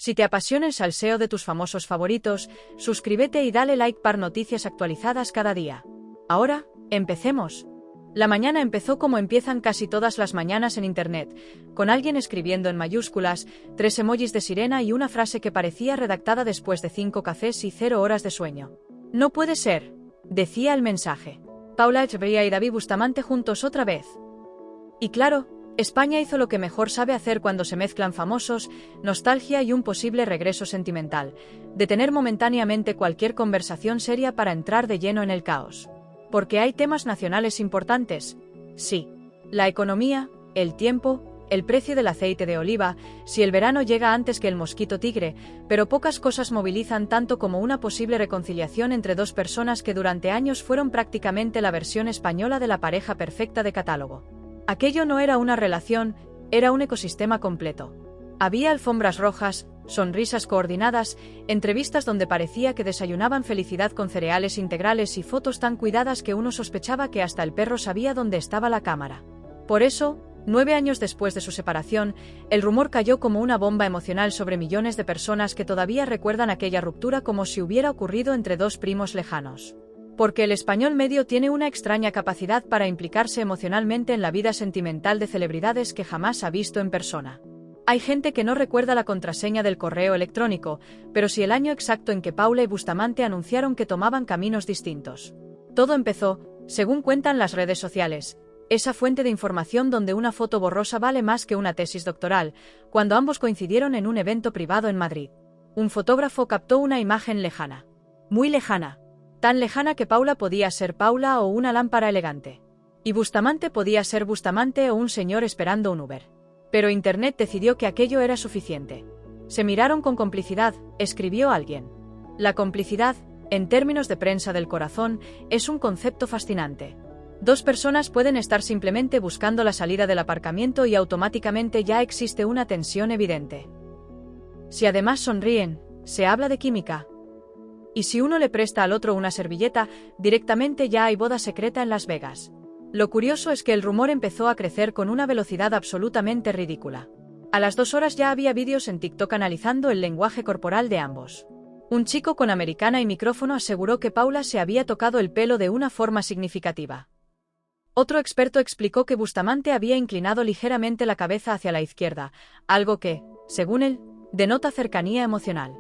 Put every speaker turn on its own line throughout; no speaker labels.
Si te apasiona el salseo de tus famosos favoritos, suscríbete y dale like para noticias actualizadas cada día. Ahora, empecemos. La mañana empezó como empiezan casi todas las mañanas en Internet, con alguien escribiendo en mayúsculas, 3 emojis de sirena y una frase que parecía redactada después de 5 cafés y 0 horas de sueño. No puede ser, decía el mensaje. Paula Echeverría y David Bustamante juntos otra vez. Y claro, España hizo lo que mejor sabe hacer cuando se mezclan famosos, nostalgia y un posible regreso sentimental, detener momentáneamente cualquier conversación seria para entrar de lleno en el caos. ¿Porque hay temas nacionales importantes? Sí. La economía, el tiempo, el precio del aceite de oliva, si el verano llega antes que el mosquito tigre, pero pocas cosas movilizan tanto como una posible reconciliación entre dos personas que durante años fueron prácticamente la versión española de la pareja perfecta de catálogo. Aquello no era una relación, era un ecosistema completo. Había alfombras rojas, sonrisas coordinadas, entrevistas donde parecía que desayunaban felicidad con cereales integrales y fotos tan cuidadas que uno sospechaba que hasta el perro sabía dónde estaba la cámara. Por eso, 9 años después de su separación, el rumor cayó como una bomba emocional sobre millones de personas que todavía recuerdan aquella ruptura como si hubiera ocurrido entre dos primos lejanos. Porque el español medio tiene una extraña capacidad para implicarse emocionalmente en la vida sentimental de celebridades que jamás ha visto en persona. Hay gente que no recuerda la contraseña del correo electrónico, pero sí el año exacto en que Paula y Bustamante anunciaron que tomaban caminos distintos. Todo empezó, según cuentan las redes sociales, esa fuente de información donde una foto borrosa vale más que una tesis doctoral, cuando ambos coincidieron en un evento privado en Madrid. Un fotógrafo captó una imagen lejana. Muy lejana. Tan lejana que Paula podía ser Paula o una lámpara elegante. Y Bustamante podía ser Bustamante o un señor esperando un Uber. Pero Internet decidió que aquello era suficiente. Se miraron con complicidad, escribió alguien. La complicidad, en términos de prensa del corazón, es un concepto fascinante. Dos personas pueden estar simplemente buscando la salida del aparcamiento y automáticamente ya existe una tensión evidente. Si además sonríen, se habla de química. Y si uno le presta al otro una servilleta, directamente ya hay boda secreta en Las Vegas. Lo curioso es que el rumor empezó a crecer con una velocidad absolutamente ridícula. A las 2 horas ya había vídeos en TikTok analizando el lenguaje corporal de ambos. Un chico con americana y micrófono aseguró que Paula se había tocado el pelo de una forma significativa. Otro experto explicó que Bustamante había inclinado ligeramente la cabeza hacia la izquierda, algo que, según él, denota cercanía emocional.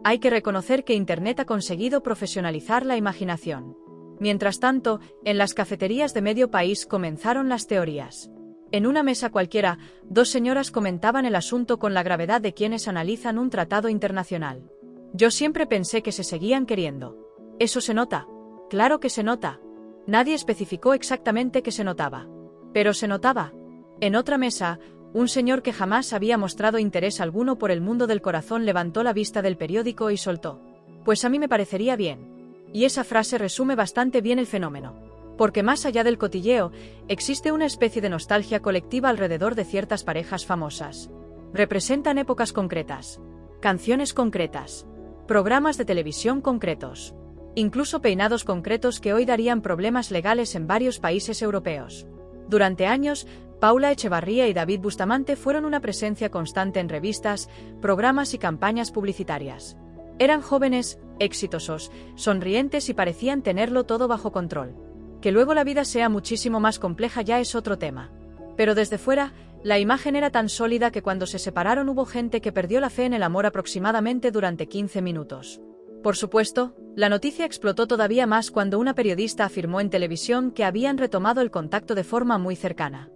Hay que reconocer que Internet ha conseguido profesionalizar la imaginación. Mientras tanto, en las cafeterías de medio país comenzaron las teorías. En una mesa cualquiera, 2 señoras comentaban el asunto con la gravedad de quienes analizan un tratado internacional. Yo siempre pensé que se seguían queriendo. Eso se nota. Claro que se nota. Nadie especificó exactamente qué se notaba. Pero se notaba. En otra mesa, un señor que jamás había mostrado interés alguno por el mundo del corazón levantó la vista del periódico y soltó: "Pues a mí me parecería bien". Y esa frase resume bastante bien el fenómeno. Porque más allá del cotilleo, existe una especie de nostalgia colectiva alrededor de ciertas parejas famosas. Representan épocas concretas, canciones concretas, programas de televisión concretos, incluso peinados concretos que hoy darían problemas legales en varios países europeos. Durante años, Paula Echevarría y David Bustamante fueron una presencia constante en revistas, programas y campañas publicitarias. Eran jóvenes, exitosos, sonrientes y parecían tenerlo todo bajo control. Que luego la vida sea muchísimo más compleja ya es otro tema. Pero desde fuera, la imagen era tan sólida que cuando se separaron hubo gente que perdió la fe en el amor aproximadamente durante 15 minutos. Por supuesto, la noticia explotó todavía más cuando una periodista afirmó en televisión que habían retomado el contacto de forma muy cercana.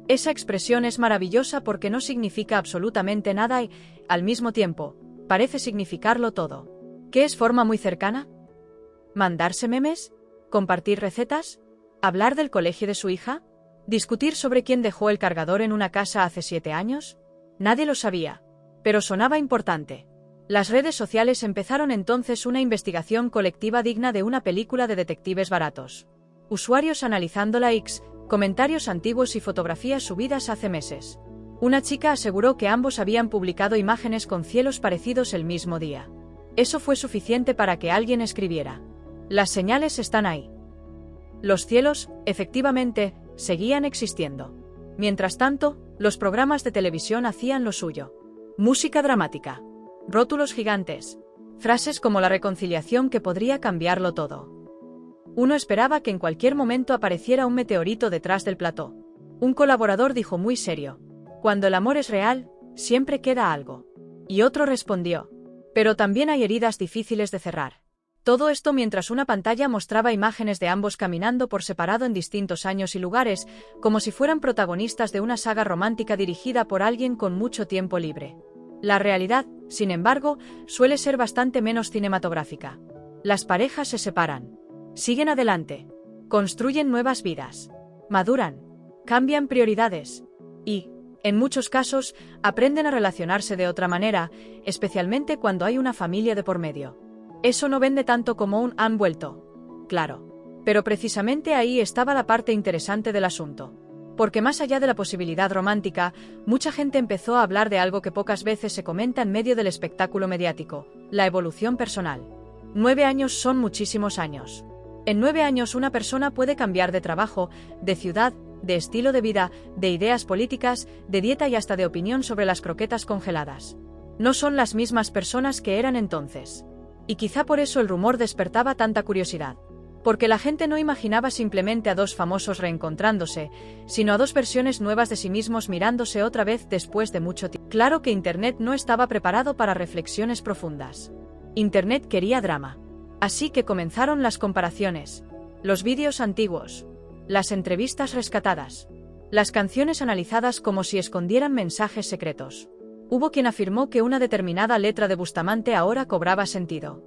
Esa expresión es maravillosa porque no significa absolutamente nada y, al mismo tiempo, parece significarlo todo. ¿Qué es forma muy cercana? ¿Mandarse memes? ¿Compartir recetas? ¿Hablar del colegio de su hija? ¿Discutir sobre quién dejó el cargador en una casa hace 7 años? Nadie lo sabía, pero sonaba importante. Las redes sociales empezaron entonces una investigación colectiva digna de una película de detectives baratos. Usuarios analizando likes, comentarios antiguos y fotografías subidas hace meses. Una chica aseguró que ambos habían publicado imágenes con cielos parecidos el mismo día. Eso fue suficiente para que alguien escribiera: "Las señales están ahí". Los cielos, efectivamente, seguían existiendo. Mientras tanto, los programas de televisión hacían lo suyo. Música dramática. Rótulos gigantes. Frases como la reconciliación que podría cambiarlo todo. Uno esperaba que en cualquier momento apareciera un meteorito detrás del plató. Un colaborador dijo muy serio: cuando el amor es real, siempre queda algo. Y otro respondió: pero también hay heridas difíciles de cerrar. Todo esto mientras una pantalla mostraba imágenes de ambos caminando por separado en distintos años y lugares, como si fueran protagonistas de una saga romántica dirigida por alguien con mucho tiempo libre. La realidad, sin embargo, suele ser bastante menos cinematográfica. Las parejas se separan, siguen adelante, construyen nuevas vidas, maduran, cambian prioridades y, en muchos casos, aprenden a relacionarse de otra manera, especialmente cuando hay una familia de por medio. Eso no vende tanto como un han vuelto. Claro. Pero precisamente ahí estaba la parte interesante del asunto. Porque más allá de la posibilidad romántica, mucha gente empezó a hablar de algo que pocas veces se comenta en medio del espectáculo mediático: la evolución personal. 9 años son muchísimos años. En 9 años una persona puede cambiar de trabajo, de ciudad, de estilo de vida, de ideas políticas, de dieta y hasta de opinión sobre las croquetas congeladas. No son las mismas personas que eran entonces. Y quizá por eso el rumor despertaba tanta curiosidad. Porque la gente no imaginaba simplemente a dos famosos reencontrándose, sino a dos versiones nuevas de sí mismos mirándose otra vez después de mucho tiempo. Claro que Internet no estaba preparado para reflexiones profundas. Internet quería drama. Así que comenzaron las comparaciones, los vídeos antiguos, las entrevistas rescatadas, las canciones analizadas como si escondieran mensajes secretos. Hubo quien afirmó que una determinada letra de Bustamante ahora cobraba sentido.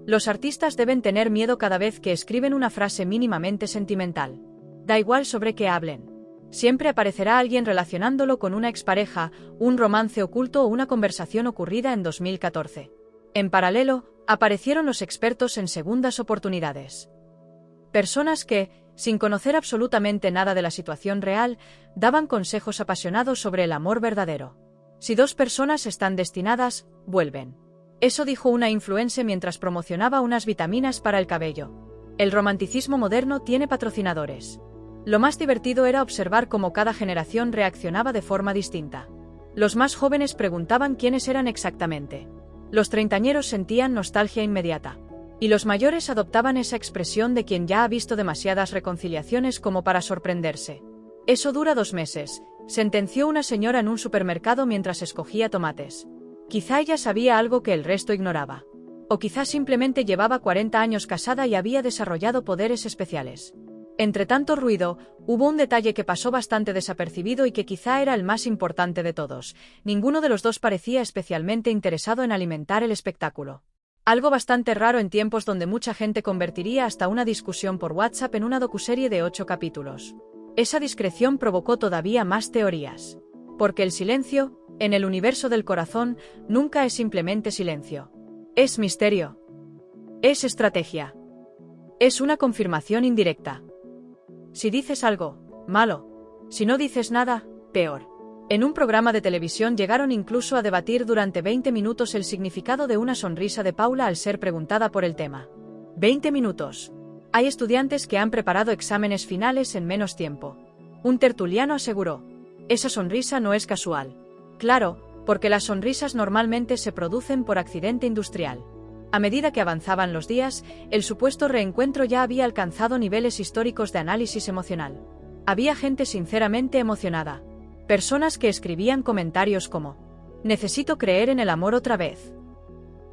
Los artistas deben tener miedo cada vez que escriben una frase mínimamente sentimental. Da igual sobre qué hablen. Siempre aparecerá alguien relacionándolo con una expareja, un romance oculto o una conversación ocurrida en 2014. En paralelo, aparecieron los expertos en segundas oportunidades. Personas que, sin conocer absolutamente nada de la situación real, daban consejos apasionados sobre el amor verdadero. Si dos personas están destinadas, vuelven. Eso dijo una influencer mientras promocionaba unas vitaminas para el cabello. El romanticismo moderno tiene patrocinadores. Lo más divertido era observar cómo cada generación reaccionaba de forma distinta. Los más jóvenes preguntaban quiénes eran exactamente. Los treintañeros sentían nostalgia inmediata. Y los mayores adoptaban esa expresión de quien ya ha visto demasiadas reconciliaciones como para sorprenderse. Eso dura 2 meses, sentenció una señora en un supermercado mientras escogía tomates. Quizá ella sabía algo que el resto ignoraba. O quizá simplemente llevaba 40 años casada y había desarrollado poderes especiales. Entre tanto ruido, hubo un detalle que pasó bastante desapercibido y que quizá era el más importante de todos: ninguno de los dos parecía especialmente interesado en alimentar el espectáculo. Algo bastante raro en tiempos donde mucha gente convertiría hasta una discusión por WhatsApp en una docuserie de 8 capítulos. Esa discreción provocó todavía más teorías. Porque el silencio, en el universo del corazón, nunca es simplemente silencio. Es misterio. Es estrategia. Es una confirmación indirecta. Si dices algo, malo. Si no dices nada, peor. En un programa de televisión llegaron incluso a debatir durante 20 minutos el significado de una sonrisa de Paula al ser preguntada por el tema. 20 minutos. Hay estudiantes que han preparado exámenes finales en menos tiempo. Un tertuliano aseguró: esa sonrisa no es casual. Claro, porque las sonrisas normalmente se producen por accidente industrial. A medida que avanzaban los días, el supuesto reencuentro ya había alcanzado niveles históricos de análisis emocional. Había gente sinceramente emocionada. Personas que escribían comentarios como: necesito creer en el amor otra vez.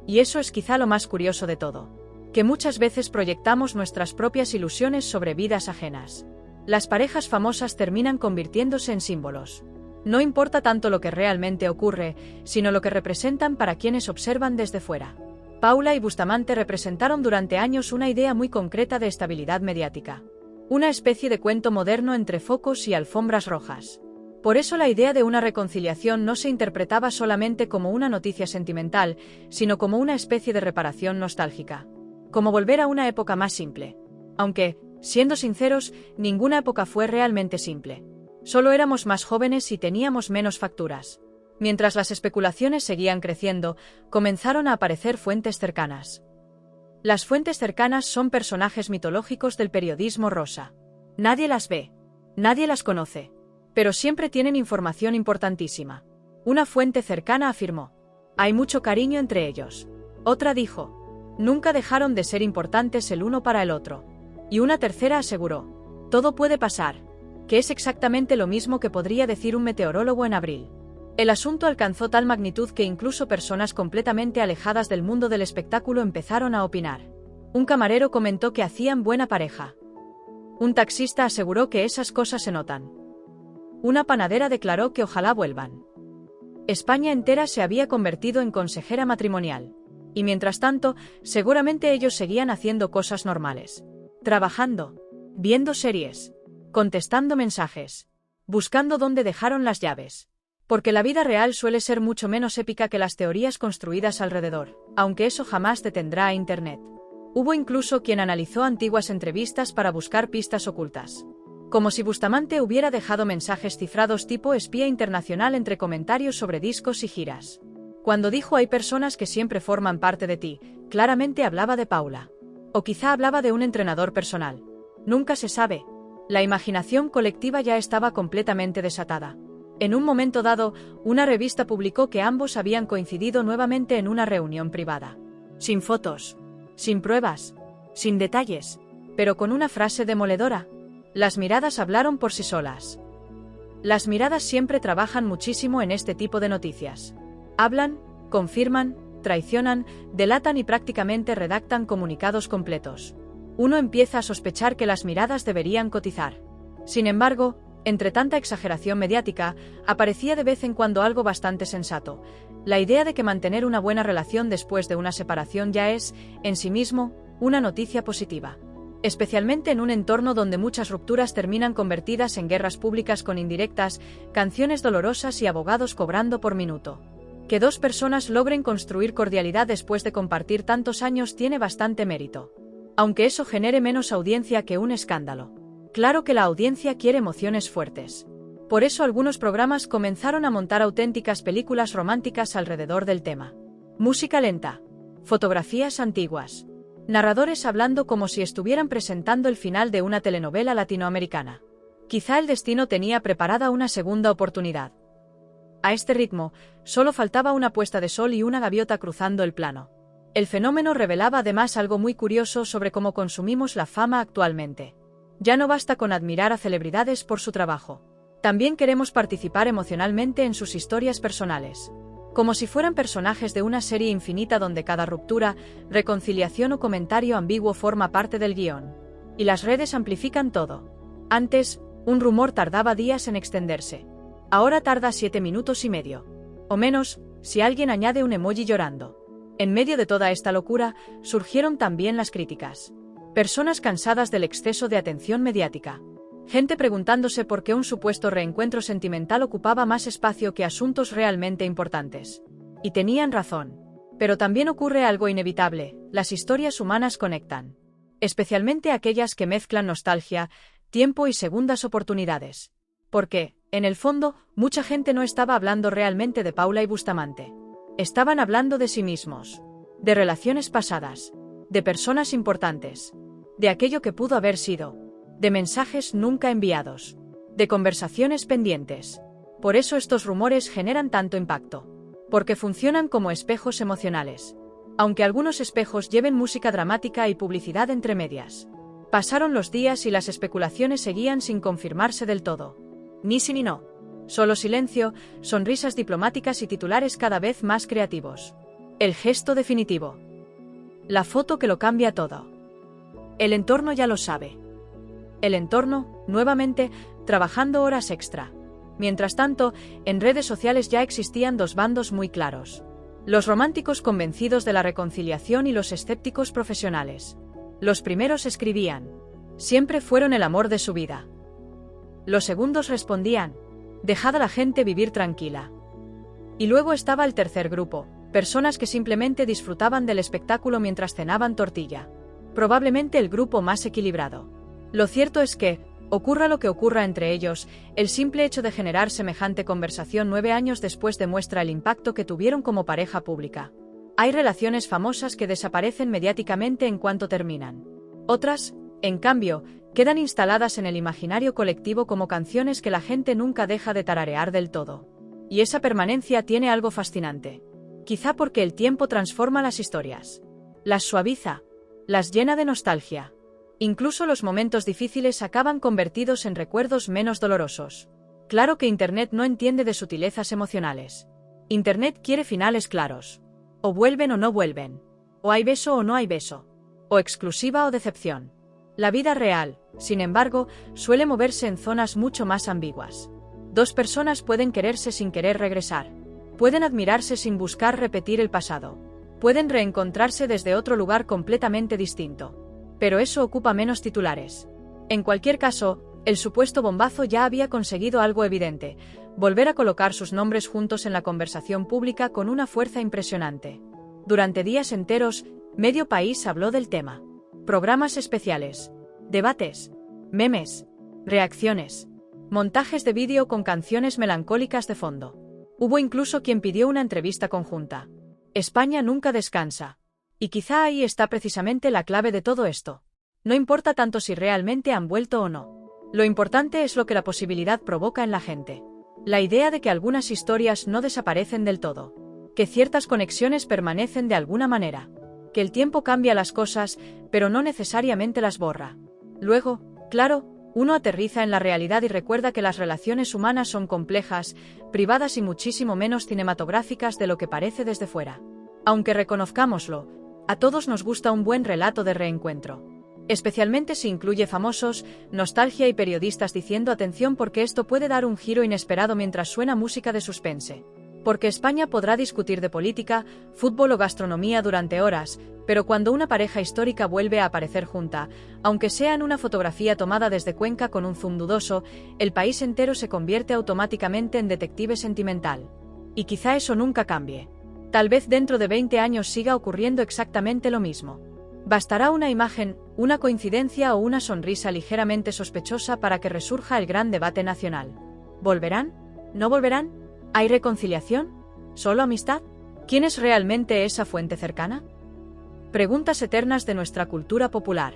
Y eso es quizá lo más curioso de todo, que muchas veces proyectamos nuestras propias ilusiones sobre vidas ajenas. Las parejas famosas terminan convirtiéndose en símbolos. No importa tanto lo que realmente ocurre, sino lo que representan para quienes observan desde fuera. Paula y Bustamante representaron durante años una idea muy concreta de estabilidad mediática. Una especie de cuento moderno entre focos y alfombras rojas. Por eso la idea de una reconciliación no se interpretaba solamente como una noticia sentimental, sino como una especie de reparación nostálgica. Como volver a una época más simple. Aunque, siendo sinceros, ninguna época fue realmente simple. Solo éramos más jóvenes y teníamos menos facturas. Mientras las especulaciones seguían creciendo, comenzaron a aparecer fuentes cercanas. Las fuentes cercanas son personajes mitológicos del periodismo rosa. Nadie las ve. Nadie las conoce. Pero siempre tienen información importantísima. Una fuente cercana afirmó: hay mucho cariño entre ellos. Otra dijo: nunca dejaron de ser importantes el uno para el otro. Y una tercera aseguró: todo puede pasar, que es exactamente lo mismo que podría decir un meteorólogo en abril. El asunto alcanzó tal magnitud que incluso personas completamente alejadas del mundo del espectáculo empezaron a opinar. Un camarero comentó que hacían buena pareja. Un taxista aseguró que esas cosas se notan. Una panadera declaró que ojalá vuelvan. España entera se había convertido en consejera matrimonial. Y mientras tanto, seguramente ellos seguían haciendo cosas normales. Trabajando, viendo series, contestando mensajes, buscando dónde dejaron las llaves. Porque la vida real suele ser mucho menos épica que las teorías construidas alrededor, aunque eso jamás detendrá a Internet. Hubo incluso quien analizó antiguas entrevistas para buscar pistas ocultas. Como si Bustamante hubiera dejado mensajes cifrados tipo espía internacional entre comentarios sobre discos y giras. Cuando dijo hay personas que siempre forman parte de ti, claramente hablaba de Paula. O quizá hablaba de un entrenador personal. Nunca se sabe. La imaginación colectiva ya estaba completamente desatada. En un momento dado, una revista publicó que ambos habían coincidido nuevamente en una reunión privada. Sin fotos, sin pruebas, sin detalles, pero con una frase demoledora. Las miradas hablaron por sí solas. Las miradas siempre trabajan muchísimo en este tipo de noticias. Hablan, confirman, traicionan, delatan y prácticamente redactan comunicados completos. Uno empieza a sospechar que las miradas deberían cotizar. Sin embargo, entre tanta exageración mediática, aparecía de vez en cuando algo bastante sensato. La idea de que mantener una buena relación después de una separación ya es, en sí mismo, una noticia positiva. Especialmente en un entorno donde muchas rupturas terminan convertidas en guerras públicas con indirectas, canciones dolorosas y abogados cobrando por minuto. Que dos personas logren construir cordialidad después de compartir tantos años tiene bastante mérito. Aunque eso genere menos audiencia que un escándalo. Claro que la audiencia quiere emociones fuertes. Por eso algunos programas comenzaron a montar auténticas películas románticas alrededor del tema. Música lenta. Fotografías antiguas. Narradores hablando como si estuvieran presentando el final de una telenovela latinoamericana. Quizá el destino tenía preparada una segunda oportunidad. A este ritmo, solo faltaba una puesta de sol y una gaviota cruzando el plano. El fenómeno revelaba además algo muy curioso sobre cómo consumimos la fama actualmente. Ya no basta con admirar a celebridades por su trabajo. También queremos participar emocionalmente en sus historias personales. Como si fueran personajes de una serie infinita donde cada ruptura, reconciliación o comentario ambiguo forma parte del guión. Y las redes amplifican todo. Antes, un rumor tardaba días en extenderse. Ahora tarda 7 minutos y medio. O menos, si alguien añade un emoji llorando. En medio de toda esta locura, surgieron también las críticas. Personas cansadas del exceso de atención mediática. Gente preguntándose por qué un supuesto reencuentro sentimental ocupaba más espacio que asuntos realmente importantes. Y tenían razón. Pero también ocurre algo inevitable: las historias humanas conectan. Especialmente aquellas que mezclan nostalgia, tiempo y segundas oportunidades. Porque, en el fondo, mucha gente no estaba hablando realmente de Paula y Bustamante. Estaban hablando de sí mismos. De relaciones pasadas. De personas importantes. De aquello que pudo haber sido. De mensajes nunca enviados. De conversaciones pendientes. Por eso estos rumores generan tanto impacto. Porque funcionan como espejos emocionales. Aunque algunos espejos lleven música dramática y publicidad entre medias. Pasaron los días y las especulaciones seguían sin confirmarse del todo. Ni sí ni no. Solo silencio, sonrisas diplomáticas y titulares cada vez más creativos. El gesto definitivo. La foto que lo cambia todo. El entorno ya lo sabe. El entorno, nuevamente, trabajando horas extra. Mientras tanto, en redes sociales ya existían dos bandos muy claros. Los románticos convencidos de la reconciliación y los escépticos profesionales. Los primeros escribían: siempre fueron el amor de su vida. Los segundos respondían: dejad a la gente vivir tranquila. Y luego estaba el tercer grupo, personas que simplemente disfrutaban del espectáculo mientras cenaban tortilla. Probablemente el grupo más equilibrado. Lo cierto es que, ocurra lo que ocurra entre ellos, el simple hecho de generar semejante conversación 9 años después demuestra el impacto que tuvieron como pareja pública. Hay relaciones famosas que desaparecen mediáticamente en cuanto terminan. Otras, en cambio, quedan instaladas en el imaginario colectivo como canciones que la gente nunca deja de tararear del todo. Y esa permanencia tiene algo fascinante. Quizá porque el tiempo transforma las historias. Las suaviza, las llena de nostalgia. Incluso los momentos difíciles acaban convertidos en recuerdos menos dolorosos. Claro que Internet no entiende de sutilezas emocionales. Internet quiere finales claros. O vuelven o no vuelven. O hay beso o no hay beso. O exclusiva o decepción. La vida real, sin embargo, suele moverse en zonas mucho más ambiguas. Dos personas pueden quererse sin querer regresar. Pueden admirarse sin buscar repetir el pasado. Pueden reencontrarse desde otro lugar completamente distinto. Pero eso ocupa menos titulares. En cualquier caso, el supuesto bombazo ya había conseguido algo evidente: volver a colocar sus nombres juntos en la conversación pública con una fuerza impresionante. Durante días enteros, medio país habló del tema. Programas especiales, debates, memes, reacciones, montajes de vídeo con canciones melancólicas de fondo. Hubo incluso quien pidió una entrevista conjunta. España nunca descansa. Y quizá ahí está precisamente la clave de todo esto. No importa tanto si realmente han vuelto o no. Lo importante es lo que la posibilidad provoca en la gente. La idea de que algunas historias no desaparecen del todo. Que ciertas conexiones permanecen de alguna manera. Que el tiempo cambia las cosas, pero no necesariamente las borra. Luego, claro, uno aterriza en la realidad y recuerda que las relaciones humanas son complejas, privadas y muchísimo menos cinematográficas de lo que parece desde fuera. Aunque reconozcámoslo, a todos nos gusta un buen relato de reencuentro. Especialmente si incluye famosos, nostalgia y periodistas diciendo atención porque esto puede dar un giro inesperado mientras suena música de suspense. Porque España podrá discutir de política, fútbol o gastronomía durante horas, pero cuando una pareja histórica vuelve a aparecer junta, aunque sea en una fotografía tomada desde Cuenca con un zoom dudoso, el país entero se convierte automáticamente en detective sentimental. Y quizá eso nunca cambie. Tal vez dentro de 20 años siga ocurriendo exactamente lo mismo. Bastará una imagen, una coincidencia o una sonrisa ligeramente sospechosa para que resurja el gran debate nacional. ¿Volverán? ¿No volverán? ¿Hay reconciliación? ¿Solo amistad? ¿Quién es realmente esa fuente cercana? Preguntas eternas de nuestra cultura popular.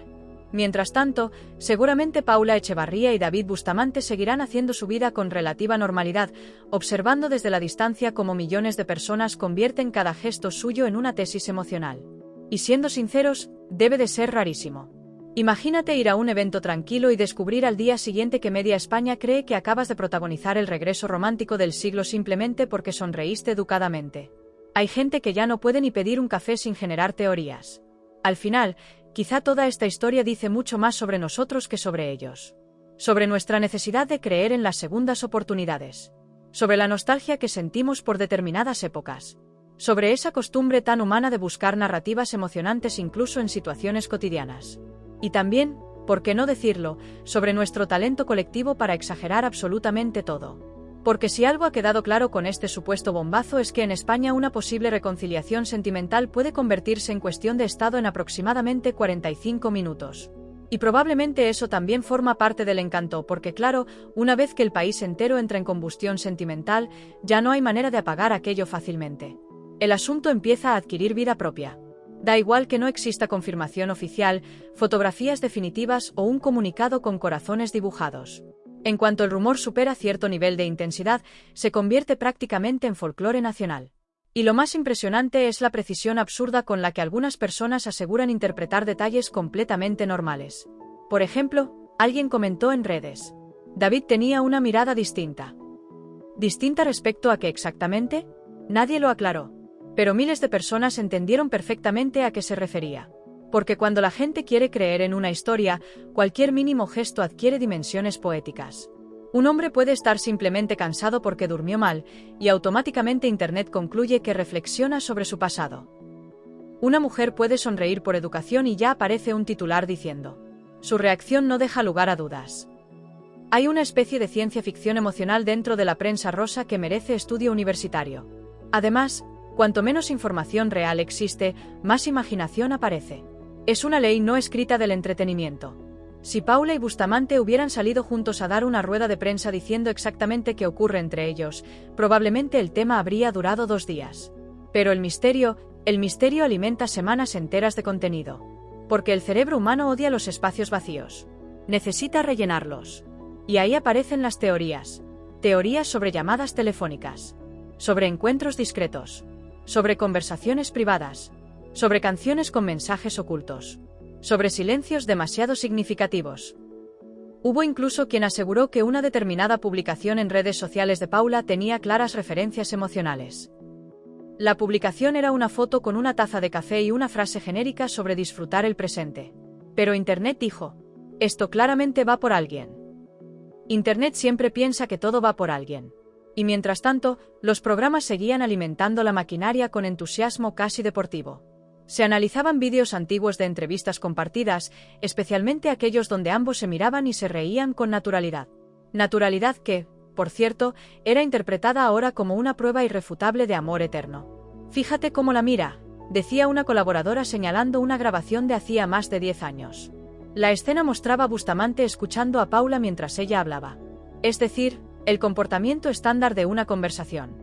Mientras tanto, seguramente Paula Echevarría y David Bustamante seguirán haciendo su vida con relativa normalidad, observando desde la distancia cómo millones de personas convierten cada gesto suyo en una tesis emocional. Y siendo sinceros, debe de ser rarísimo. Imagínate ir a un evento tranquilo y descubrir al día siguiente que media España cree que acabas de protagonizar el regreso romántico del siglo simplemente porque sonreíste educadamente. Hay gente que ya no puede ni pedir un café sin generar teorías. Al final, quizá toda esta historia dice mucho más sobre nosotros que sobre ellos. Sobre nuestra necesidad de creer en las segundas oportunidades. Sobre la nostalgia que sentimos por determinadas épocas. Sobre esa costumbre tan humana de buscar narrativas emocionantes incluso en situaciones cotidianas. Y también, por qué no decirlo, sobre nuestro talento colectivo para exagerar absolutamente todo. Porque si algo ha quedado claro con este supuesto bombazo es que en España una posible reconciliación sentimental puede convertirse en cuestión de estado en aproximadamente 45 minutos. Y probablemente eso también forma parte del encanto porque claro, una vez que el país entero entra en combustión sentimental, ya no hay manera de apagar aquello fácilmente. El asunto empieza a adquirir vida propia. Da igual que no exista confirmación oficial, fotografías definitivas o un comunicado con corazones dibujados. En cuanto el rumor supera cierto nivel de intensidad, se convierte prácticamente en folclore nacional. Y lo más impresionante es la precisión absurda con la que algunas personas aseguran interpretar detalles completamente normales. Por ejemplo, alguien comentó en redes: David tenía una mirada distinta. ¿Distinta respecto a qué exactamente? Nadie lo aclaró. Pero miles de personas entendieron perfectamente a qué se refería. Porque cuando la gente quiere creer en una historia, cualquier mínimo gesto adquiere dimensiones poéticas. Un hombre puede estar simplemente cansado porque durmió mal, y automáticamente Internet concluye que reflexiona sobre su pasado. Una mujer puede sonreír por educación y ya aparece un titular diciendo: su reacción no deja lugar a dudas. Hay una especie de ciencia ficción emocional dentro de la prensa rosa que merece estudio universitario. Además, cuanto menos información real existe, más imaginación aparece. Es una ley no escrita del entretenimiento. Si Paula y Bustamante hubieran salido juntos a dar una rueda de prensa diciendo exactamente qué ocurre entre ellos, probablemente el tema habría durado 2 días. Pero el misterio alimenta semanas enteras de contenido. Porque el cerebro humano odia los espacios vacíos. Necesita rellenarlos. Y ahí aparecen las teorías. Teorías sobre llamadas telefónicas. sobre encuentros discretos, sobre conversaciones privadas, sobre canciones con mensajes ocultos, sobre silencios demasiado significativos. Hubo incluso quien aseguró que una determinada publicación en redes sociales de Paula tenía claras referencias emocionales. La publicación era una foto con una taza de café y una frase genérica sobre disfrutar el presente. Pero Internet dijo: esto claramente va por alguien. Internet siempre piensa que todo va por alguien. Y mientras tanto, los programas seguían alimentando la maquinaria con entusiasmo casi deportivo. Se analizaban vídeos antiguos de entrevistas compartidas, especialmente aquellos donde ambos se miraban y se reían con naturalidad. Naturalidad que, por cierto, era interpretada ahora como una prueba irrefutable de amor eterno. «Fíjate cómo la mira», decía una colaboradora señalando una grabación de hacía más de 10 años. La escena mostraba a Bustamante escuchando a Paula mientras ella hablaba. Es decir, el comportamiento estándar de una conversación.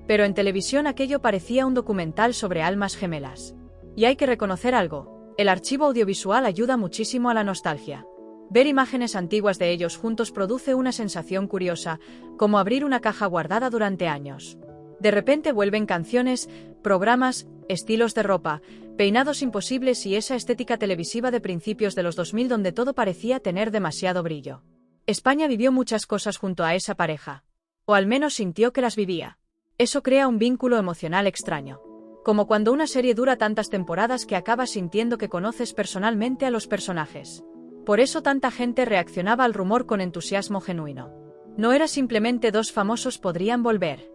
Pero en televisión aquello parecía un documental sobre almas gemelas. Y hay que reconocer algo: el archivo audiovisual ayuda muchísimo a la nostalgia. Ver imágenes antiguas de ellos juntos produce una sensación curiosa, como abrir una caja guardada durante años. De repente vuelven canciones, programas, estilos de ropa, peinados imposibles y esa estética televisiva de principios de los 2000 donde todo parecía tener demasiado brillo. España vivió muchas cosas junto a esa pareja. O al menos sintió que las vivía. Eso crea un vínculo emocional extraño. Como cuando una serie dura tantas temporadas que acabas sintiendo que conoces personalmente a los personajes. Por eso tanta gente reaccionaba al rumor con entusiasmo genuino. No era simplemente dos famosos podrían volver.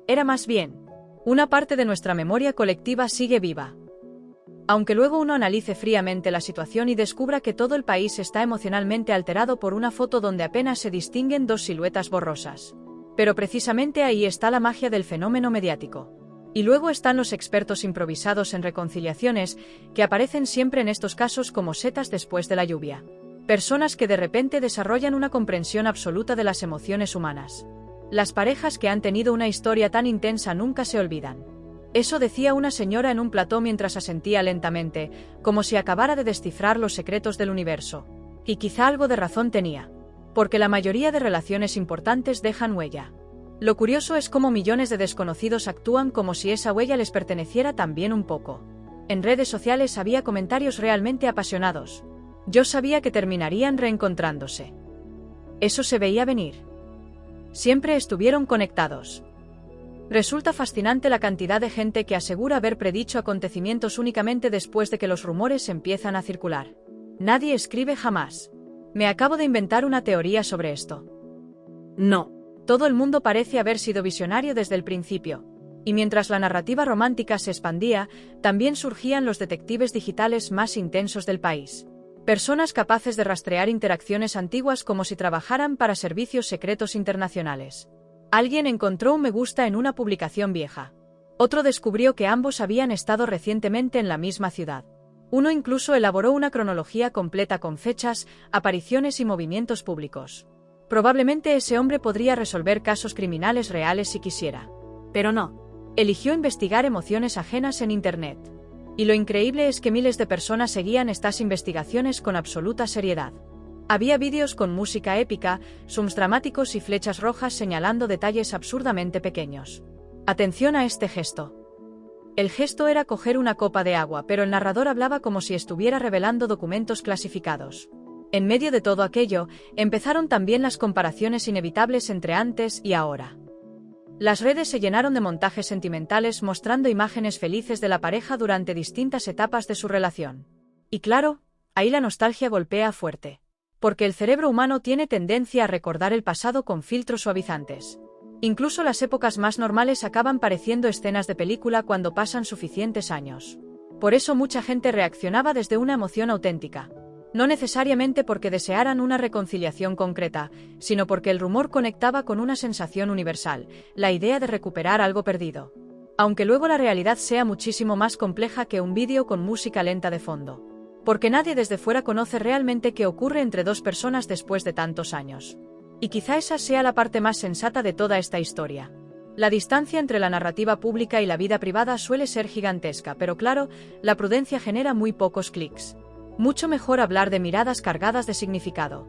Era más bien: una parte de nuestra memoria colectiva sigue viva. Aunque luego uno analice fríamente la situación y descubra que todo el país está emocionalmente alterado por una foto donde apenas se distinguen dos siluetas borrosas. Pero precisamente ahí está la magia del fenómeno mediático. Y luego están los expertos improvisados en reconciliaciones, que aparecen siempre en estos casos como setas después de la lluvia. Personas que de repente desarrollan una comprensión absoluta de las emociones humanas. Las parejas que han tenido una historia tan intensa nunca se olvidan. Eso decía una señora en un plató mientras asentía lentamente, como si acabara de descifrar los secretos del universo. Y quizá algo de razón tenía. Porque la mayoría de relaciones importantes dejan huella. Lo curioso es cómo millones de desconocidos actúan como si esa huella les perteneciera también un poco. En redes sociales había comentarios realmente apasionados. Yo sabía que terminarían reencontrándose. Eso se veía venir. Siempre estuvieron conectados. Resulta fascinante la cantidad de gente que asegura haber predicho acontecimientos únicamente después de que los rumores empiezan a circular. Nadie escribe jamás: me acabo de inventar una teoría sobre esto. No. Todo el mundo parece haber sido visionario desde el principio. Y mientras la narrativa romántica se expandía, también surgían los detectives digitales más intensos del país. Personas capaces de rastrear interacciones antiguas como si trabajaran para servicios secretos internacionales. Alguien encontró un me gusta en una publicación vieja. Otro descubrió que ambos habían estado recientemente en la misma ciudad. Uno incluso elaboró una cronología completa con fechas, apariciones y movimientos públicos. Probablemente ese hombre podría resolver casos criminales reales si quisiera. Pero no. Eligió investigar emociones ajenas en Internet. Y lo increíble es que miles de personas seguían estas investigaciones con absoluta seriedad. Había vídeos con música épica, zooms dramáticos y flechas rojas señalando detalles absurdamente pequeños. Atención a este gesto. El gesto era coger una copa de agua, pero el narrador hablaba como si estuviera revelando documentos clasificados. En medio de todo aquello, empezaron también las comparaciones inevitables entre antes y ahora. Las redes se llenaron de montajes sentimentales mostrando imágenes felices de la pareja durante distintas etapas de su relación. Y claro, ahí la nostalgia golpea fuerte. Porque el cerebro humano tiene tendencia a recordar el pasado con filtros suavizantes. Incluso las épocas más normales acaban pareciendo escenas de película cuando pasan suficientes años. Por eso mucha gente reaccionaba desde una emoción auténtica. No necesariamente porque desearan una reconciliación concreta, sino porque el rumor conectaba con una sensación universal, la idea de recuperar algo perdido. Aunque luego la realidad sea muchísimo más compleja que un vídeo con música lenta de fondo. Porque nadie desde fuera conoce realmente qué ocurre entre dos personas después de tantos años. Y quizá esa sea la parte más sensata de toda esta historia. La distancia entre la narrativa pública y la vida privada suele ser gigantesca, pero claro, la prudencia genera muy pocos clics. Mucho mejor hablar de miradas cargadas de significado.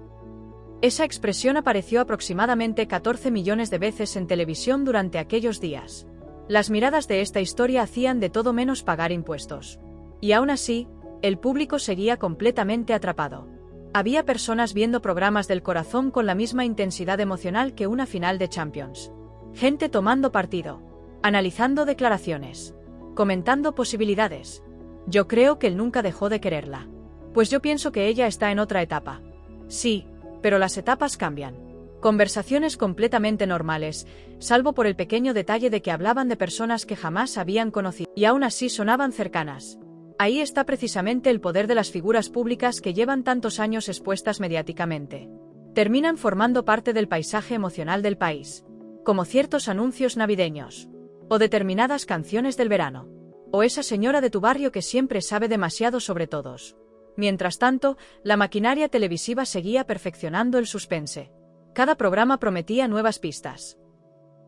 Esa expresión apareció aproximadamente 14 millones de veces en televisión durante aquellos días. Las miradas de esta historia hacían de todo menos pagar impuestos. Y aún así, el público seguía completamente atrapado. Había personas viendo programas del corazón con la misma intensidad emocional que una final de Champions. Gente tomando partido, analizando declaraciones, comentando posibilidades. Yo creo que él nunca dejó de quererla. Pues yo pienso que ella está en otra etapa. Sí, pero las etapas cambian. Conversaciones completamente normales, salvo por el pequeño detalle de que hablaban de personas que jamás habían conocido, y aún así sonaban cercanas. Ahí está precisamente el poder de las figuras públicas que llevan tantos años expuestas mediáticamente. Terminan formando parte del paisaje emocional del país, como ciertos anuncios navideños, o determinadas canciones del verano, o esa señora de tu barrio que siempre sabe demasiado sobre todos. Mientras tanto, la maquinaria televisiva seguía perfeccionando el suspense. Cada programa prometía nuevas pistas.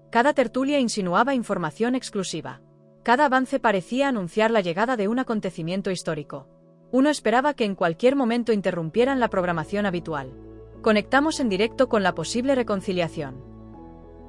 Cada tertulia insinuaba información exclusiva. Cada avance parecía anunciar la llegada de un acontecimiento histórico. Uno esperaba que en cualquier momento interrumpieran la programación habitual. Conectamos en directo con la posible reconciliación.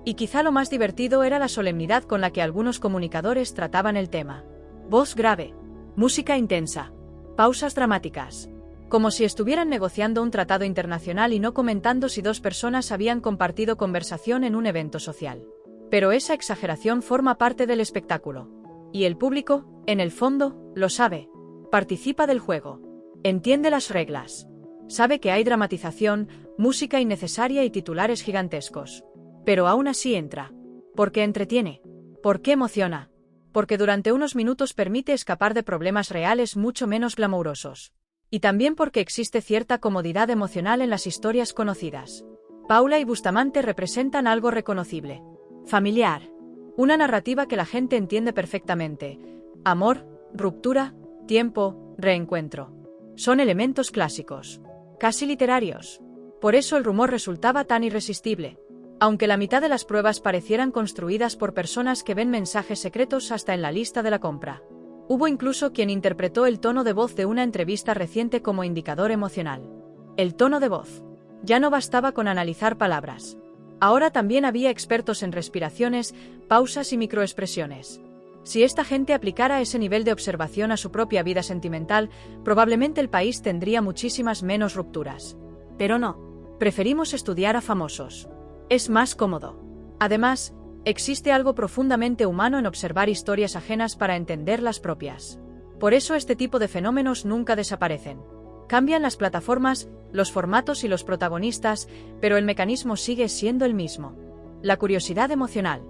Y quizá lo más divertido era la solemnidad con la que algunos comunicadores trataban el tema. Voz grave, música intensa, pausas dramáticas. Como si estuvieran negociando un tratado internacional y no comentando si dos personas habían compartido conversación en un evento social. Pero esa exageración forma parte del espectáculo. Y el público, en el fondo, lo sabe. Participa del juego. Entiende las reglas. Sabe que hay dramatización, música innecesaria y titulares gigantescos. Pero aún así entra. Porque entretiene. Porque emociona. Porque durante unos minutos permite escapar de problemas reales mucho menos glamurosos. Y también porque existe cierta comodidad emocional en las historias conocidas. Paula y Bustamante representan algo reconocible. Familiar. Una narrativa que la gente entiende perfectamente. Amor, ruptura, tiempo, reencuentro. Son elementos clásicos. Casi literarios. Por eso el rumor resultaba tan irresistible. Aunque la mitad de las pruebas parecieran construidas por personas que ven mensajes secretos hasta en la lista de la compra. Hubo incluso quien interpretó el tono de voz de una entrevista reciente como indicador emocional. El tono de voz. Ya no bastaba con analizar palabras. Ahora también había expertos en respiraciones, pausas y microexpresiones. Si esta gente aplicara ese nivel de observación a su propia vida sentimental, probablemente el país tendría muchísimas menos rupturas. Pero no. Preferimos estudiar a famosos. Es más cómodo. Además, existe algo profundamente humano en observar historias ajenas para entender las propias. Por eso este tipo de fenómenos nunca desaparecen. Cambian las plataformas, los formatos y los protagonistas, pero el mecanismo sigue siendo el mismo. La curiosidad emocional.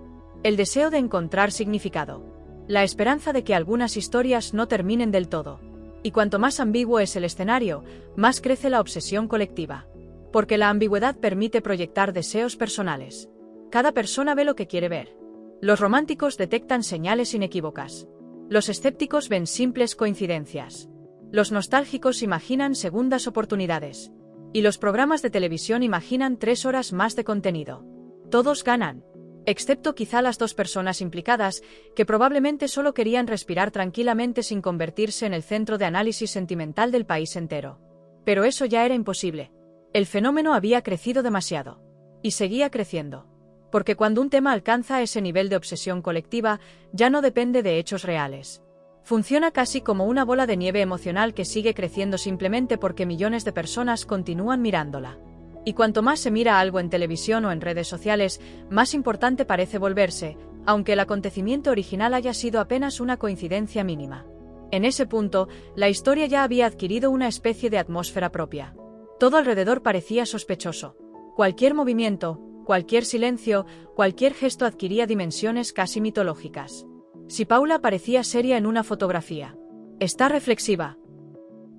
El deseo de encontrar significado. La esperanza de que algunas historias no terminen del todo. Y cuanto más ambiguo es el escenario, más crece la obsesión colectiva. Porque la ambigüedad permite proyectar deseos personales. Cada persona ve lo que quiere ver. Los románticos detectan señales inequívocas. Los escépticos ven simples coincidencias. Los nostálgicos imaginan segundas oportunidades. Y los programas de televisión imaginan 3 horas más de contenido. Todos ganan. Excepto quizá las dos personas implicadas, que probablemente solo querían respirar tranquilamente sin convertirse en el centro de análisis sentimental del país entero. Pero eso ya era imposible. El fenómeno había crecido demasiado. Y seguía creciendo. Porque cuando un tema alcanza ese nivel de obsesión colectiva, ya no depende de hechos reales. Funciona casi como una bola de nieve emocional que sigue creciendo simplemente porque millones de personas continúan mirándola. Y cuanto más se mira algo en televisión o en redes sociales, más importante parece volverse, aunque el acontecimiento original haya sido apenas una coincidencia mínima. En ese punto, la historia ya había adquirido una especie de atmósfera propia. Todo alrededor parecía sospechoso. Cualquier movimiento, cualquier silencio, cualquier gesto adquiría dimensiones casi mitológicas. Si Paula parecía seria en una fotografía, está reflexiva.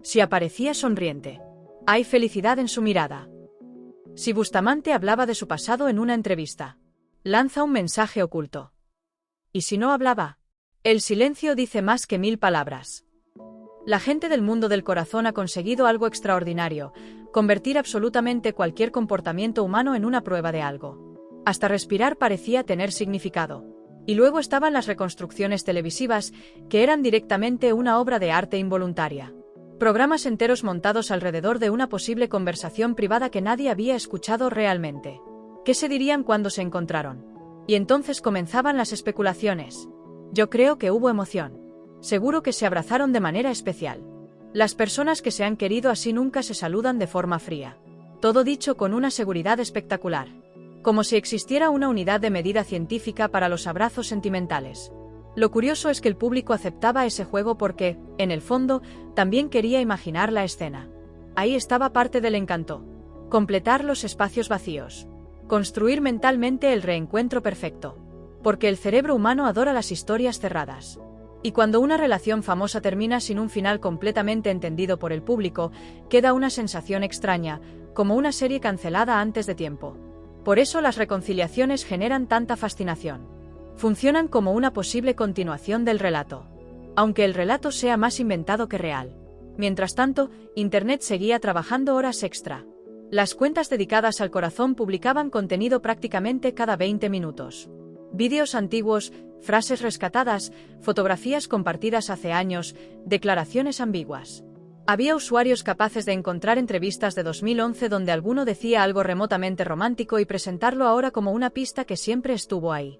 Si aparecía sonriente, hay felicidad en su mirada. Si Bustamante hablaba de su pasado en una entrevista, lanza un mensaje oculto. Y si no hablaba, el silencio dice más que 1000 palabras. La gente del mundo del corazón ha conseguido algo extraordinario, convertir absolutamente cualquier comportamiento humano en una prueba de algo. Hasta respirar parecía tener significado. Y luego estaban las reconstrucciones televisivas, que eran directamente una obra de arte involuntaria. Programas enteros montados alrededor de una posible conversación privada que nadie había escuchado realmente. ¿Qué se dirían cuando se encontraron? Y entonces comenzaban las especulaciones. Yo creo que hubo emoción. Seguro que se abrazaron de manera especial. Las personas que se han querido así nunca se saludan de forma fría. Todo dicho con una seguridad espectacular. Como si existiera una unidad de medida científica para los abrazos sentimentales. Lo curioso es que el público aceptaba ese juego porque, en el fondo, también quería imaginar la escena. Ahí estaba parte del encanto. Completar los espacios vacíos. Construir mentalmente el reencuentro perfecto. Porque el cerebro humano adora las historias cerradas. Y cuando una relación famosa termina sin un final completamente entendido por el público, queda una sensación extraña, como una serie cancelada antes de tiempo. Por eso las reconciliaciones generan tanta fascinación. Funcionan como una posible continuación del relato. Aunque el relato sea más inventado que real. Mientras tanto, Internet seguía trabajando horas extra. Las cuentas dedicadas al corazón publicaban contenido prácticamente cada 20 minutos. Vídeos antiguos, frases rescatadas, fotografías compartidas hace años, declaraciones ambiguas. Había usuarios capaces de encontrar entrevistas de 2011 donde alguno decía algo remotamente romántico y presentarlo ahora como una pista que siempre estuvo ahí.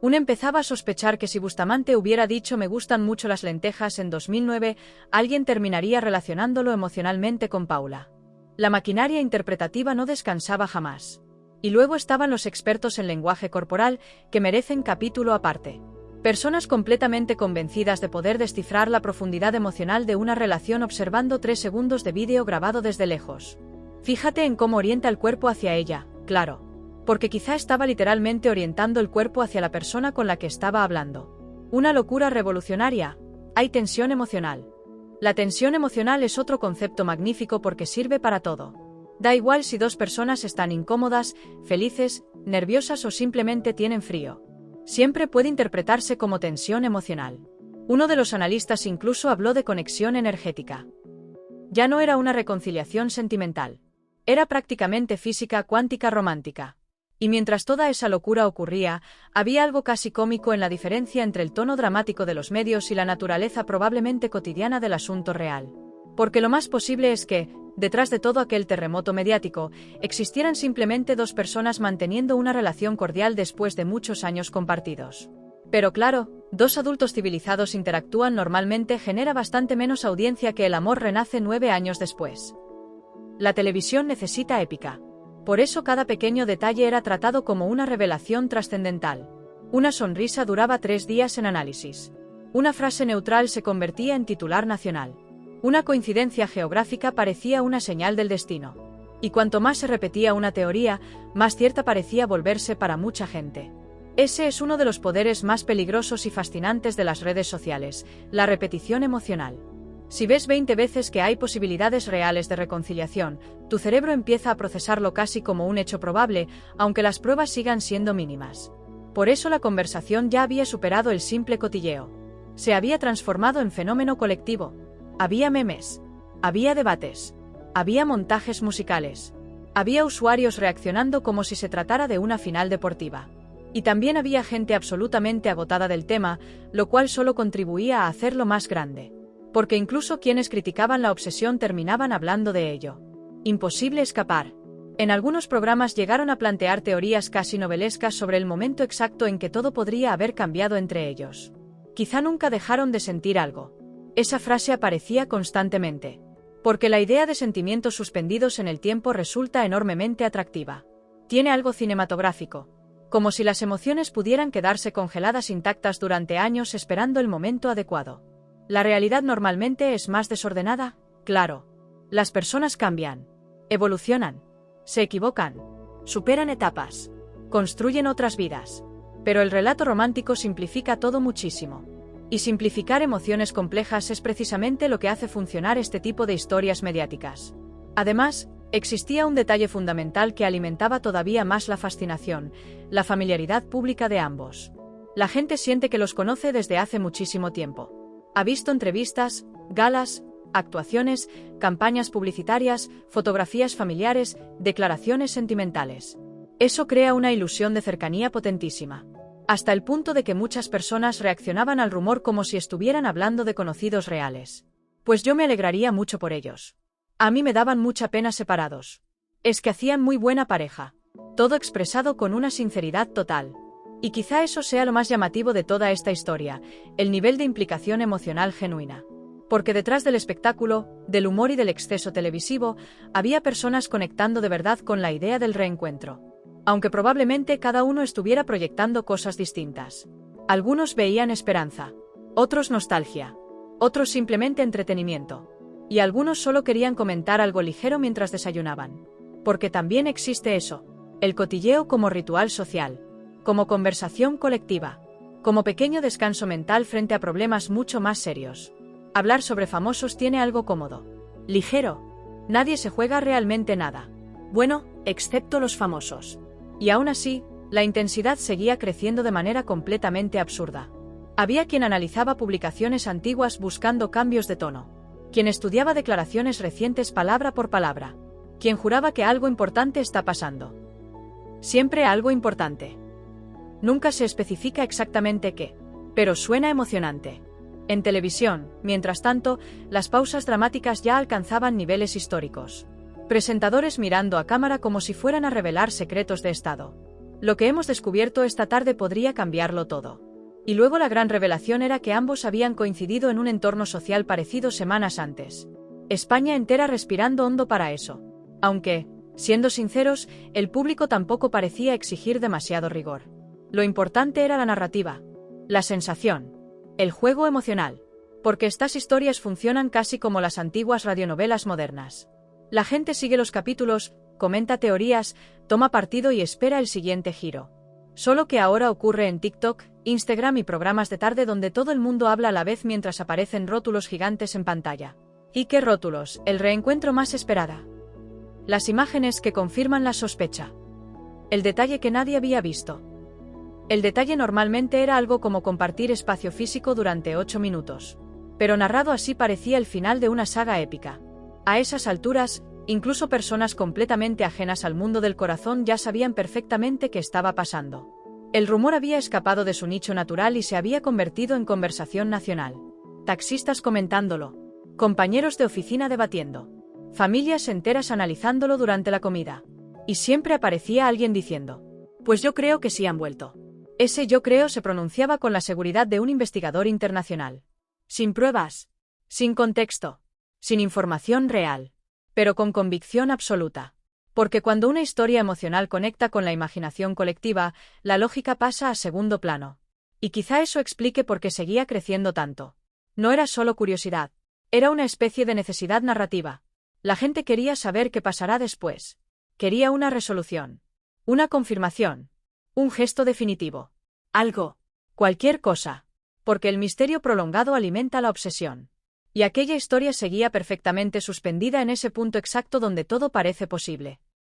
Uno empezaba a sospechar que si Bustamante hubiera dicho "me gustan mucho las lentejas" en 2009, alguien terminaría relacionándolo emocionalmente con Paula. La maquinaria interpretativa no descansaba jamás. Y luego estaban los expertos en lenguaje corporal, que merecen capítulo aparte. Personas completamente convencidas de poder descifrar la profundidad emocional de una relación observando 3 segundos de vídeo grabado desde lejos. Fíjate en cómo orienta el cuerpo hacia ella, claro. Porque quizá estaba literalmente orientando el cuerpo hacia la persona con la que estaba hablando. Una locura revolucionaria. Hay tensión emocional. La tensión emocional es otro concepto magnífico porque sirve para todo. Da igual si 2 personas están incómodas, felices, nerviosas o simplemente tienen frío. Siempre puede interpretarse como tensión emocional. Uno de los analistas incluso habló de conexión energética. Ya no era una reconciliación sentimental. Era prácticamente física cuántica romántica. Y mientras toda esa locura ocurría, había algo casi cómico en la diferencia entre el tono dramático de los medios y la naturaleza probablemente cotidiana del asunto real. Porque lo más posible es que, detrás de todo aquel terremoto mediático, existieran simplemente 2 personas manteniendo una relación cordial después de muchos años compartidos. Pero claro, 2 adultos civilizados interactúan normalmente genera bastante menos audiencia que el amor renace 9 años después. La televisión necesita épica. Por eso cada pequeño detalle era tratado como una revelación trascendental. Una sonrisa duraba 3 días en análisis. Una frase neutral se convertía en titular nacional. Una coincidencia geográfica parecía una señal del destino. Y cuanto más se repetía una teoría, más cierta parecía volverse para mucha gente. Ese es uno de los poderes más peligrosos y fascinantes de las redes sociales, la repetición emocional. Si ves 20 veces que hay posibilidades reales de reconciliación, tu cerebro empieza a procesarlo casi como un hecho probable, aunque las pruebas sigan siendo mínimas. Por eso la conversación ya había superado el simple cotilleo. Se había transformado en fenómeno colectivo. Había memes. Había debates. Había montajes musicales. Había usuarios reaccionando como si se tratara de una final deportiva. Y también había gente absolutamente agotada del tema, lo cual solo contribuía a hacerlo más grande. Porque incluso quienes criticaban la obsesión terminaban hablando de ello. Imposible escapar. En algunos programas llegaron a plantear teorías casi novelescas sobre el momento exacto en que todo podría haber cambiado entre ellos. Quizá nunca dejaron de sentir algo. Esa frase aparecía constantemente. Porque la idea de sentimientos suspendidos en el tiempo resulta enormemente atractiva. Tiene algo cinematográfico. Como si las emociones pudieran quedarse congeladas intactas durante años esperando el momento adecuado. La realidad normalmente es más desordenada, claro. Las personas cambian, evolucionan, se equivocan, superan etapas, construyen otras vidas. Pero el relato romántico simplifica todo muchísimo. Y simplificar emociones complejas es precisamente lo que hace funcionar este tipo de historias mediáticas. Además, existía un detalle fundamental que alimentaba todavía más la fascinación, la familiaridad pública de ambos. La gente siente que los conoce desde hace muchísimo tiempo. Ha visto entrevistas, galas, actuaciones, campañas publicitarias, fotografías familiares, declaraciones sentimentales. Eso crea una ilusión de cercanía potentísima. Hasta el punto de que muchas personas reaccionaban al rumor como si estuvieran hablando de conocidos reales. Pues yo me alegraría mucho por ellos. A mí me daban mucha pena separados. Es que hacían muy buena pareja. Todo expresado con una sinceridad total. Y quizá eso sea lo más llamativo de toda esta historia, el nivel de implicación emocional genuina. Porque detrás del espectáculo, del humor y del exceso televisivo, había personas conectando de verdad con la idea del reencuentro. Aunque probablemente cada uno estuviera proyectando cosas distintas. Algunos veían esperanza, otros nostalgia, otros simplemente entretenimiento. Y algunos solo querían comentar algo ligero mientras desayunaban. Porque también existe eso, el cotilleo como ritual social, como conversación colectiva, como pequeño descanso mental frente a problemas mucho más serios. Hablar sobre famosos tiene algo cómodo, ligero. Nadie se juega realmente nada. Bueno, excepto los famosos. Y aún así, la intensidad seguía creciendo de manera completamente absurda. Había quien analizaba publicaciones antiguas buscando cambios de tono, quien estudiaba declaraciones recientes palabra por palabra, quien juraba que algo importante está pasando. Siempre algo importante. Nunca se especifica exactamente qué, pero suena emocionante. En televisión, mientras tanto, las pausas dramáticas ya alcanzaban niveles históricos. Presentadores mirando a cámara como si fueran a revelar secretos de Estado. Lo que hemos descubierto esta tarde podría cambiarlo todo. Y luego la gran revelación era que ambos habían coincidido en un entorno social parecido semanas antes. España entera respirando hondo para eso. Aunque, siendo sinceros, el público tampoco parecía exigir demasiado rigor. Lo importante era la narrativa, la sensación, el juego emocional, porque estas historias funcionan casi como las antiguas radionovelas modernas. La gente sigue los capítulos, comenta teorías, toma partido y espera el siguiente giro. Solo que ahora ocurre en TikTok, Instagram y programas de tarde donde todo el mundo habla a la vez mientras aparecen rótulos gigantes en pantalla. ¿Y qué rótulos? El reencuentro más esperada. Las imágenes que confirman la sospecha. El detalle que nadie había visto. El detalle normalmente era algo como compartir espacio físico durante 8 minutos. Pero narrado así parecía el final de una saga épica. A esas alturas, incluso personas completamente ajenas al mundo del corazón ya sabían perfectamente qué estaba pasando. El rumor había escapado de su nicho natural y se había convertido en conversación nacional. Taxistas comentándolo. Compañeros de oficina debatiendo. Familias enteras analizándolo durante la comida. Y siempre aparecía alguien diciendo: pues yo creo que sí han vuelto. Ese yo creo se pronunciaba con la seguridad de un investigador internacional. Sin pruebas, sin contexto, sin información real, pero con convicción absoluta. Porque cuando una historia emocional conecta con la imaginación colectiva, la lógica pasa a segundo plano. Y quizá eso explique por qué seguía creciendo tanto. No era solo curiosidad, era una especie de necesidad narrativa. La gente quería saber qué pasará después. Quería una resolución, una confirmación, un gesto definitivo. Algo, cualquier cosa. Porque el misterio prolongado alimenta la obsesión. Y aquella historia seguía perfectamente suspendida en ese punto exacto donde todo parece posible.